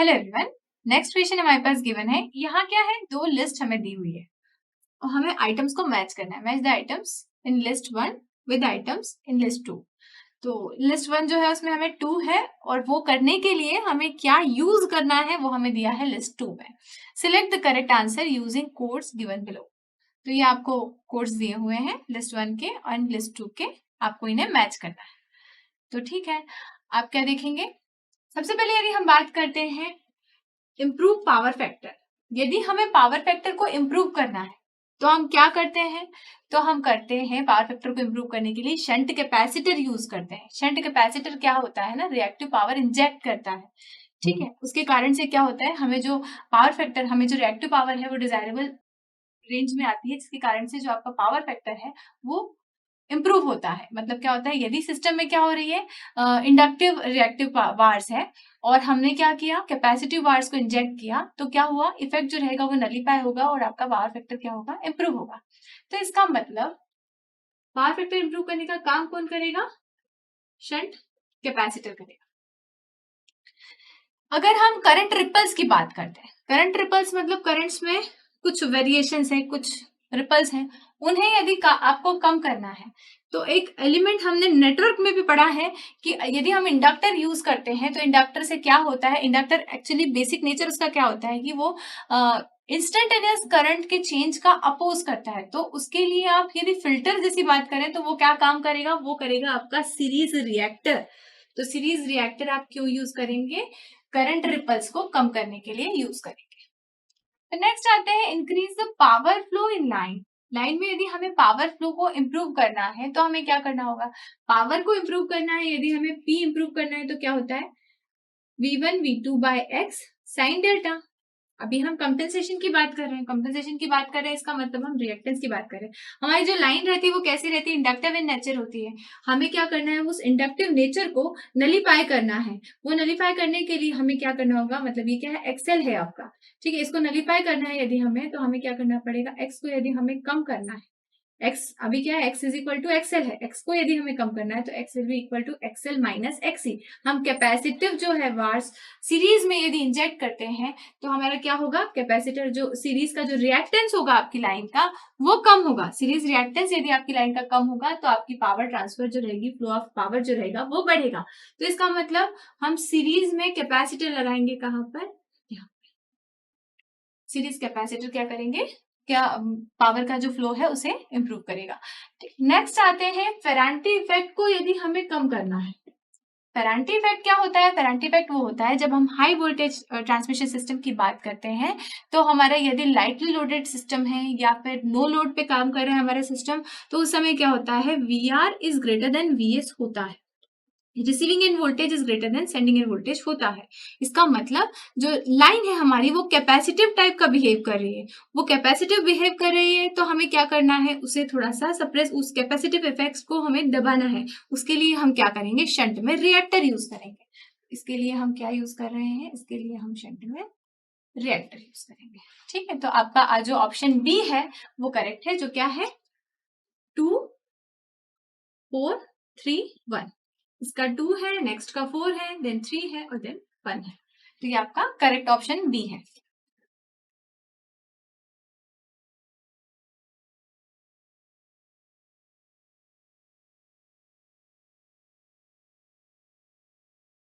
Hello everyone, next question हमारे पास given है। यहाँ क्या है, दो लिस्ट हमें दी हुई है और हमें आइटम्स को मैच करना है। Match the items in list 1 with items in list 2। तो लिस्ट 1 जो है उसमें हमें 2 है और वो करने के लिए हमें क्या यूज करना है वो हमें दिया है लिस्ट 2 में। Select the correct answer using codes given below. तो ये आपको कोड्स दिए हुए हैं लिस्ट 1 के और लिस्ट 2 के, आपको इन्हें मैच करना है। तो ठीक है, आप क्या देखेंगे, सबसे पहले यदि हम बात करते हैं इम्प्रूव पावर फैक्टर। यदि हमें पावर फैक्टर को इम्प्रूव करना है तो हम क्या करते हैं, तो हम करते हैं पावर फैक्टर को इम्प्रूव करने के लिए शंट कैपेसिटर यूज करते हैं। शंट कैपेसिटर क्या होता है ना, रिएक्टिव पावर इंजेक्ट करता है। ठीक है, उसके कारण से क्या होता है, हमें जो पावर फैक्टर, हमें जो रिएक्टिव पावर है वो डिजायरेबल रेंज में आती है, जिसके कारण से जो आपका पावर फैक्टर है वो इम्प्रूव होता है। मतलब क्या होता है, यदि सिस्टम में क्या हो रही है, इंडक्टिव रिएक्टिव वार्स है और हमने क्या किया, कैपेसिटिव वार्स को इंजेक्ट किया, तो क्या हुआ, इफेक्ट जो रहेगा वो नलीफाई होगा और आपका पावर फैक्टर क्या होगा, इम्प्रूव होगा। तो इसका मतलब पावर फैक्टर इम्प्रूव करने का काम कौन करेगा, शंट कैपेसिटर करेगा। अगर हम करंट रिपल्स की बात करते हैं, करंट रिपल्स मतलब करंट्स में कुछ वेरिएशंस है, कुछ रिपल्स हैं, उन्हें यदि आपको कम करना है तो एक एलिमेंट हमने नेटवर्क में भी पढ़ा है कि यदि हम इंडक्टर यूज करते हैं तो इंडक्टर से क्या होता है, इंडक्टर एक्चुअली बेसिक नेचर उसका क्या होता है कि वो इंस्टेंटेनियस करंट के चेंज का अपोज करता है। तो उसके लिए आप यदि फिल्टर जैसी बात करें तो वो क्या काम करेगा, वो करेगा आपका सीरीज रिएक्टर। तो सीरीज रिएक्टर आप क्यों यूज करेंगे, करंट रिपल्स को कम करने के लिए यूज करेंगे। तो नेक्स्ट आते हैं increase the power flow in line. Line में यदि हमें पावर फ्लो को इम्प्रूव करना है तो हमें क्या करना होगा, पावर को इम्प्रूव करना है, यदि हमें पी इम्प्रूव करना है तो क्या होता है, V1 V2 bye x sine delta. अभी हम कंपेंसेशन की बात कर रहे हैं, कंपेंसेशन की बात कर रहे हैं, इसका मतलब हम रिएक्टेंस की बात कर रहे हैं। हमारी जो लाइन रहती है वो कैसी रहती है, इंडक्टिव इन नेचर होती है। हमें क्या करना है, उस इंडक्टिव नेचर को नलीफाई करना है। वो नलीफाई करने के लिए हमें क्या करना होगा, मतलब ये क्या है, एक्सेल है आपका, ठीक है। इसको नलीफाई करना है यदि हमें, तो हमें क्या करना पड़ेगा, एक्स को यदि हमें कम करना है, एक्स अभी क्या है, X is equal to XL है, एक्स को यदि हमें कम करना है तो X will be equal to XL minus XC. हम कैपेसिटिव जो है वार्स सीरीज में यदि इंजेक्ट करते हैं तो हमारा क्या होगा, कैपेसिटर जो सीरीज का जो रिएक्टेंस होगा आपकी लाइन का वो कम होगा। सीरीज रिएक्टेंस यदि आपकी लाइन का कम होगा तो आपकी पावर ट्रांसफर जो रहेगी, फ्लो ऑफ पावर जो रहेगा वो बढ़ेगा। तो इसका मतलब हम सीरीज में कैपेसिटर लगाएंगे कहां पर, सीरीज कैपेसिटर क्या करेंगे, क्या पावर का जो फ्लो है उसे इंप्रूव करेगा। नेक्स्ट आते हैं फेरांटी इफेक्ट को यदि हमें कम करना है। फेरांटी इफेक्ट क्या होता है, फेरांटी इफेक्ट वो होता है जब हम हाई वोल्टेज ट्रांसमिशन सिस्टम की बात करते हैं तो हमारा यदि लाइटली लोडेड सिस्टम है या फिर नो लोड पे काम कर रहे हैं हमारा सिस्टम, तो उस समय क्या होता है, VR is greater than VS होता है। Receiving end voltage is greater than sending end voltage होता है। इसका मतलब जो लाइन है हमारी वो कैपेसिटिव टाइप का बिहेव कर रही है, वो कैपेसिटिव बिहेव कर रही है तो हमें क्या करना है, उसे थोड़ा सा सप्रेस, उस कैपेसिटिव इफेक्ट्स को हमें दबाना है। उसके लिए हम क्या करेंगे, शंट में रिएक्टर यूज करेंगे। इसके लिए हम क्या यूज कर रहे हैं, इसके लिए हम शंट में रिएक्टर यूज करेंगे। ठीक है, तो आपका जो ऑप्शन बी है वो करेक्ट है, जो क्या है 2 4 3 1। इसका 2 है, नेक्स्ट का 4 है, देन 3 है और देन 1 है। तो ये आपका करेक्ट ऑप्शन बी है।